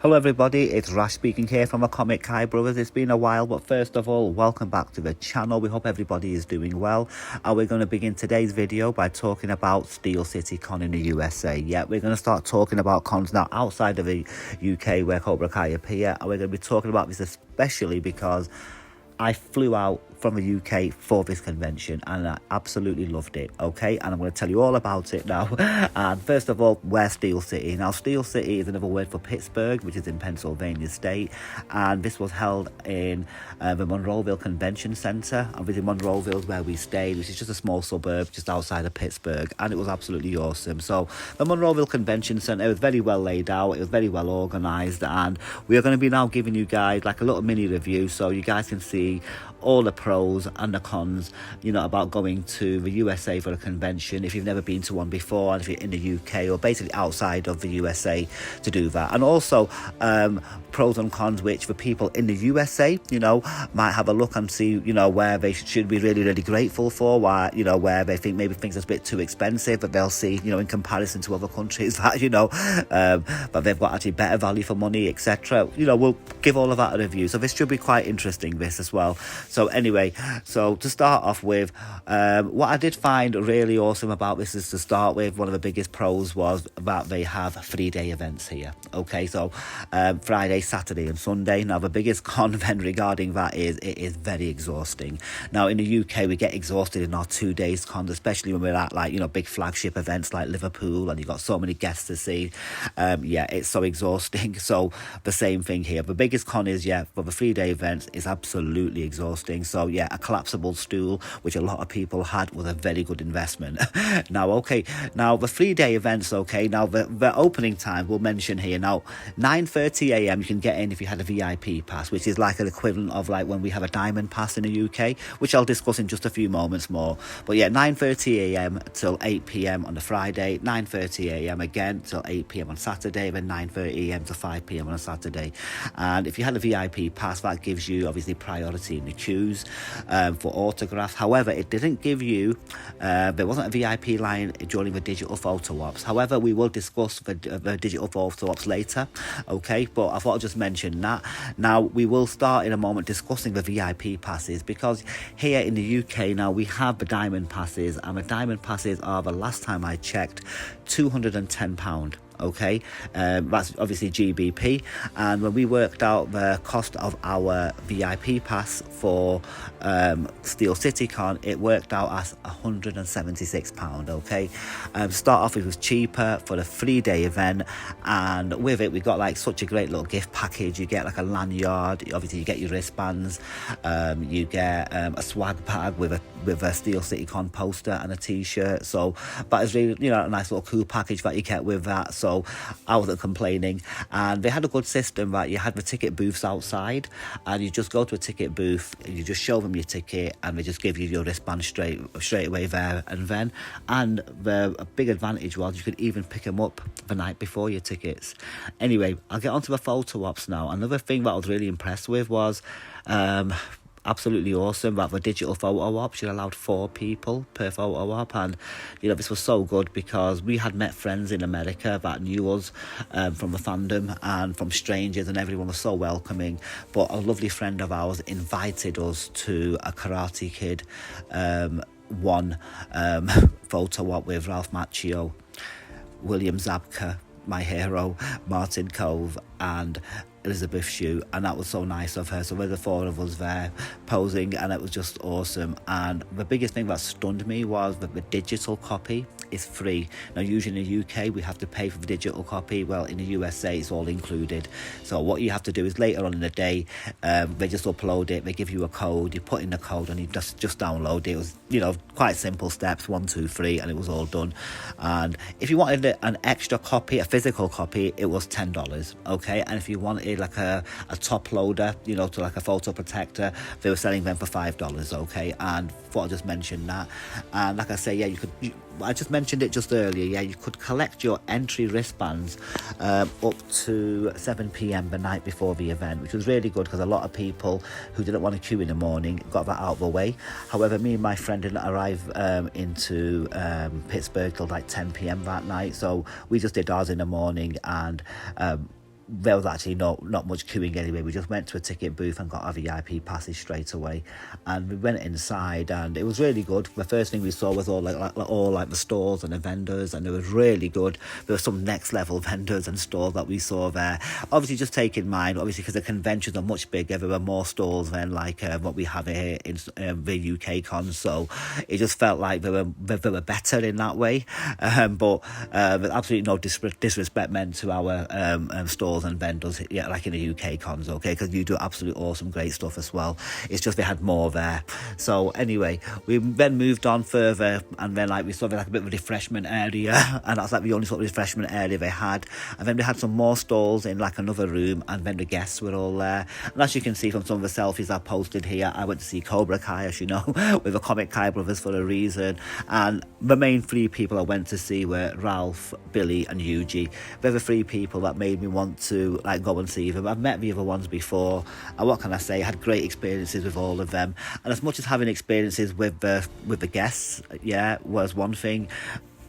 Hello everybody, it's Rash speaking here from the Cobra Kai brothers. It's been a while, but first of all, welcome back to the channel. We hope everybody is doing well. And we're going to begin today's video by talking about Steel City Con in the USA. Yeah, we're going to start talking about cons now outside of the UK where Cobra Kai appear. And we're going to be talking about this especially because I flew out from the UK for this convention and I absolutely loved it, okay? And I'm going to tell you all about it now. And first of all, where's Steel City? Now, Steel City is another word for Pittsburgh, which is in Pennsylvania state. And this was held in the Monroeville Convention Center. And within Monroeville is where we stayed, which is just a small suburb just outside of Pittsburgh. And it was absolutely awesome. So the Monroeville Convention Center was very well laid out. It was very well organized. And we are going to be now giving you guys like a little mini review so you guys can see all the pros and the cons, you know, about going to the USA for a convention if you've never been to one before, and if you're in the UK or basically outside of the USA to do that. And also pros and cons which the people in the USA, you know, might have a look and see, you know, where they should be really, really grateful for, why, you know, where they think maybe things are a bit too expensive, but they'll see, you know, in comparison to other countries that, you know, but they've got actually better value for money, etc. You know, we'll give all of that a review. So this should be quite interesting, this as well. So anyway, so to start off with, what I did find really awesome about this is to start with, one of the biggest pros was that they have 3-day events here. Okay, so Friday, Saturday and Sunday. Now the biggest con then regarding that is it is very exhausting. Now in the UK we get exhausted in our 2 days cons, especially when we're at like, you know, big flagship events like Liverpool and you've got so many guests to see. Yeah, it's so exhausting. So the same thing here. The biggest con is, yeah, for the 3-day events is absolutely exhausting. So yeah, a collapsible stool, which a lot of people had, was a very good investment. Now, okay, now the 3-day events, okay, now the opening time we'll mention here. Now 9:30 a.m. you can get in if you had a VIP pass, which is like an equivalent of like when we have a diamond pass in the UK, which I'll discuss in just a few moments more. But yeah, 9:30 a.m. till 8 p.m. on the Friday, 9:30 a.m. again till 8 p.m. on Saturday, then 9:30 a.m. to 5 p.m. on a Saturday. And if you had a VIP pass, that gives you obviously priority in the queues for autographs. However, it didn't give you, there wasn't a VIP line during the digital photo ops. However, we will discuss the digital photo ops later, okay? But I thought I'd just mention that. Now, we will start in a moment discussing the VIP passes, because here in the UK now we have the diamond passes, and the diamond passes are, the last time I checked, £210. Okay, that's obviously GBP, and when we worked out the cost of our VIP pass for Steel City Con, it worked out as £176. Okay, start off, it was cheaper for the 3-day event, and with it we got like such a great little gift package. You get like a lanyard, obviously you get your wristbands, you get a swag bag with a Steel City Con poster and a t-shirt. So that is really, you know, a nice little cool package that you get with that. So I wasn't complaining, and they had a good system that you had the ticket booths outside, and you just go to a ticket booth and you just show them your ticket and they just give you your wristband straight away there and then. And the big advantage was you could even pick them up the night before your tickets. Anyway, I'll get onto the photo ops now. Another thing that I was really impressed with was absolutely awesome that the digital photo ops, you allowed 4 people per photo op, and you know, this was so good because we had met friends in America that knew us from the fandom and from strangers, and everyone was so welcoming. But a lovely friend of ours invited us to a Karate Kid one photo op with Ralph Macchio, William Zabka, my hero, Martin Cove, and Elizabeth Shue, and that was so nice of her. So there were the 4 of us there posing, and it was just awesome. And the biggest thing that stunned me was that the digital copy is free. Now usually in the UK we have to pay for the digital copy. Well, in the USA it's all included. So what you have to do is later on in the day, they just upload it, they give you a code, you put in the code and you just download it. It was, you know, quite simple steps, 1, 2, 3, and it was all done. And if you wanted an extra copy, a physical copy, it was $10. Okay, and if you wanted like a top loader, you know, to like a photo protector, they were selling them for $5. Okay, and thought I'd just mention that. And like I say, yeah, I just mentioned it just earlier, yeah, you could collect your entry wristbands up to 7 p.m. the night before the event, which was really good because a lot of people who didn't want to queue in the morning got that out of the way. However, me and my friend didn't arrive into Pittsburgh till like 10 p.m. that night, so we just did ours in the morning, and there was actually not much queuing anyway. We just went to a ticket booth and got our VIP passes straight away, and we went inside, and it was really good. The first thing we saw was all like the stores and the vendors, and it was really good. There were some next level vendors and stores that we saw there. Obviously, just take in mind, obviously, because the conventions are much bigger, there were more stores than like what we have here in the UK cons, so it just felt like they were better in that way. But absolutely no disrespect meant to our stores and vendors, yeah, like in the UK cons, okay, because you do absolutely awesome, great stuff as well. It's just they had more there. So anyway, we then moved on further, and then like we saw like a bit of a refreshment area, and that's like the only sort of refreshment area they had. And then they had some more stalls in like another room, and then the guests were all there. And as you can see from some of the selfies I posted here, I went to see Cobra Kai, as you know, with the Comic Kai brothers for a reason. And the main three people I went to see were Ralph, Billy and Yuji. They're the three people that made me want to like go and see them. I've met the other ones before, and what can I say, I had great experiences with all of them. And as much as having experiences with the guests, yeah, was one thing,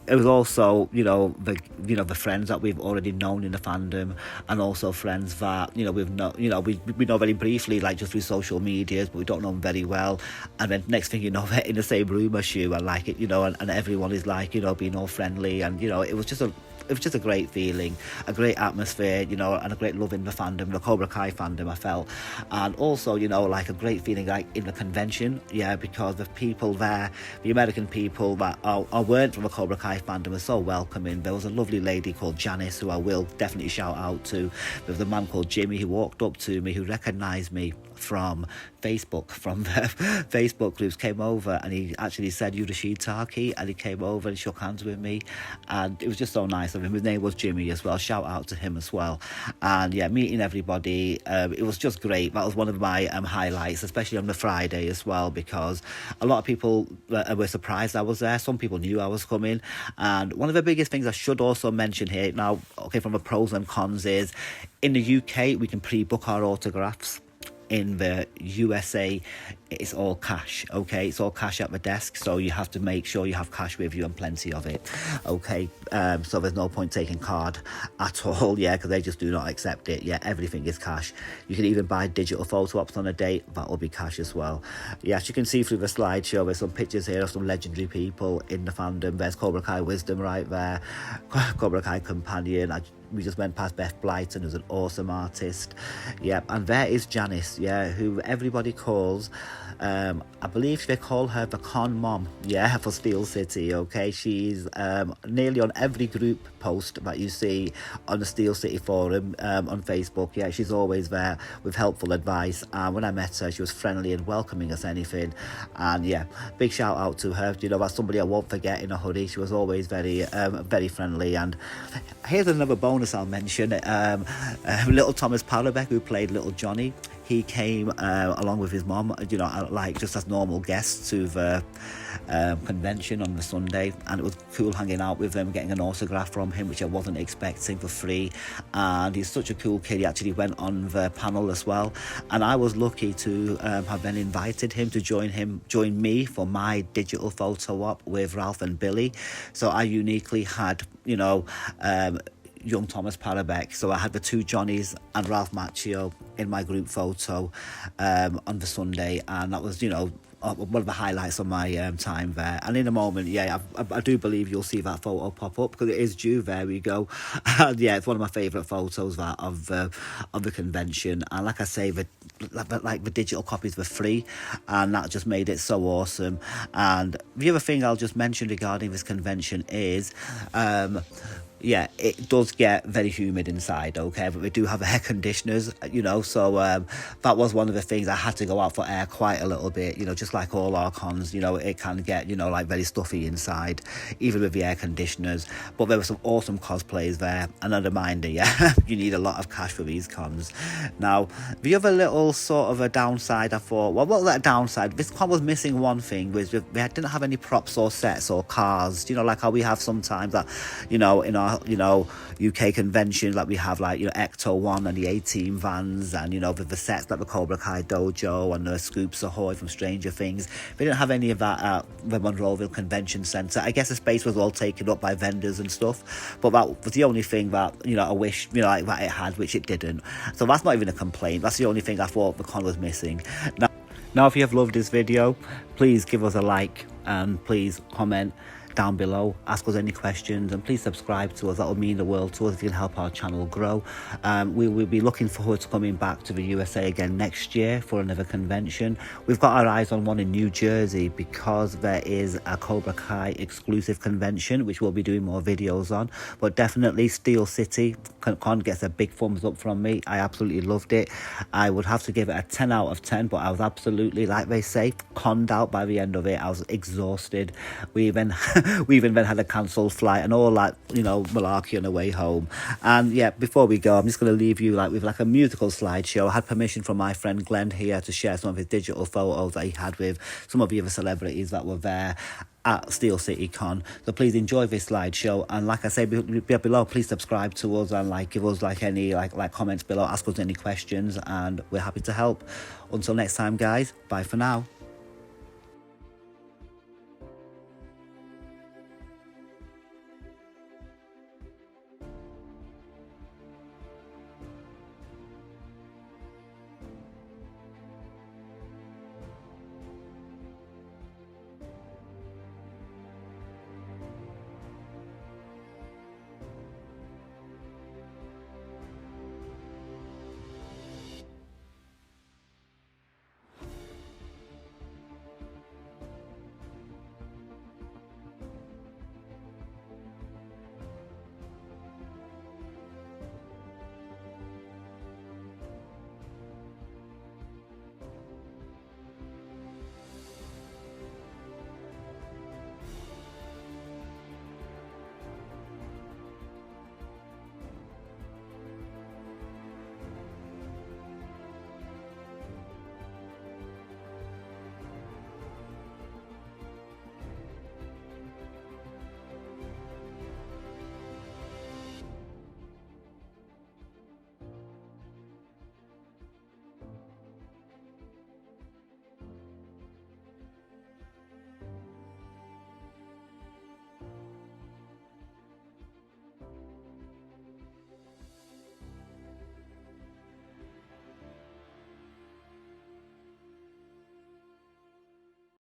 it was also, the friends that we've already known in the fandom, and also friends that, we know very briefly, like just through social medias, but we don't know them very well. And then next thing you know, they're in the same room as you, and like it, and everyone is like, being all friendly, and it was just a great feeling, a great atmosphere, and a great love in the fandom, the Cobra Kai fandom, I felt. And also, like a great feeling like in the convention, yeah, because the people there, the American people that weren't from the Cobra Kai fandom were so welcoming. There was a lovely lady called Janice, who I will definitely shout out to. There was a man called Jimmy who walked up to me, who recognised me from Facebook, from the Facebook groups, came over, and he actually said, "You Rashid Tarki," and he came over and shook hands with me, and it was just so nice of him. His name was Jimmy as well, shout out to him as well. And yeah, meeting everybody, it was just great. That was one of my highlights, especially on the Friday as well, because a lot of people were surprised I was there. Some people knew I was coming. And one of the biggest things I should also mention here now, okay, from the pros and cons, is in the UK we can pre-book our autographs. In the USA, it's all cash, okay? It's all cash at the desk, so you have to make sure you have cash with you, and plenty of it, okay? So there's no point taking card at all, yeah, because they just do not accept it. Yeah, everything is cash. You can even buy digital photo ops on a date, that will be cash as well. Yeah, as you can see through the slideshow, there's some pictures here of some legendary people in the fandom. There's Cobra Kai Wisdom right there, Cobra Kai Companion. We just went past Beth Blyton, who's an awesome artist. Yep, and there is Janice, yeah, who everybody calls, I believe they call her the con mom, yeah, for Steel City, okay? She's nearly on every group post that you see on the Steel City forum on Facebook. Yeah, she's always there with helpful advice. And when I met her, she was friendly and welcoming as anything. And yeah, big shout out to her. That's somebody I won't forget in a hurry. She was always very friendly. And here's another bonus I'll mention. Little Thomas Parabek, who played Little Johnny, he came along with his mom, like just as normal guests to the convention on the Sunday, and it was cool hanging out with them, getting an autograph from him, which I wasn't expecting, for free. And he's such a cool kid. He actually went on the panel as well, and I was lucky to have then invited him to join me for my digital photo op with Ralph and Billy. So I uniquely had young Thomas Parabek, so I had the two Johnnies and Ralph Macchio in my group photo on the Sunday, and that was one of the highlights of my time there. And in a moment, yeah, I do believe you'll see that photo pop up, because it is due. There we go. And yeah, it's one of my favourite photos of the convention. And like I say, the digital copies were free, and that just made it so awesome. And the other thing I'll just mention regarding this convention is yeah, it does get very humid inside, okay, but we do have air conditioners, so that was one of the things. I had to go out for air quite a little bit, just like all our cons, it can get, like very stuffy inside, even with the air conditioners. But there were some awesome cosplays there, and a reminder, yeah, you need a lot of cash for these cons. Now, the other little sort of a downside, I thought, well, what was that downside? This con was missing one thing, was we didn't have any props or sets or cars, like how we have sometimes that, in our you know, UK conventions, like we have like, you know, Ecto 1 and the 18 vans, and, you know, the sets like the Cobra Kai Dojo and the Scoops Ahoy from Stranger Things. We didn't have any of that at the Monroeville Convention Centre. I guess the space was all taken up by vendors and stuff, but that was the only thing that, you know, I wish, you know, like that it had, which it didn't. So that's not even a complaint. That's the only thing I thought the con was missing. Now, if you have loved this video, please give us a like and please comment down below, ask us any questions, and please subscribe to us. That will mean the world to us if you can help our channel grow. We will be looking forward to coming back to the USA again next year for another convention. We've got our eyes on one in New Jersey because there is a Cobra Kai exclusive convention which we'll be doing more videos on, but definitely Steel City Con gets a big thumbs up from me. I absolutely loved it. I would have to give it a 10 out of 10, but I was absolutely, like they say, conned out by the end of it. I was exhausted. We even had a cancelled flight and all that, you know, malarkey on the way home. And yeah, before we go, I'm just going to leave you like with like a musical slideshow. I had permission from my friend Glenn here to share some of his digital photos that he had with some of the other celebrities that were there at Steel City Con. So please enjoy this slideshow, and like I say below, please subscribe to us and like give us like any like comments below, ask us any questions, and we're happy to help. Until next time, guys, bye for now.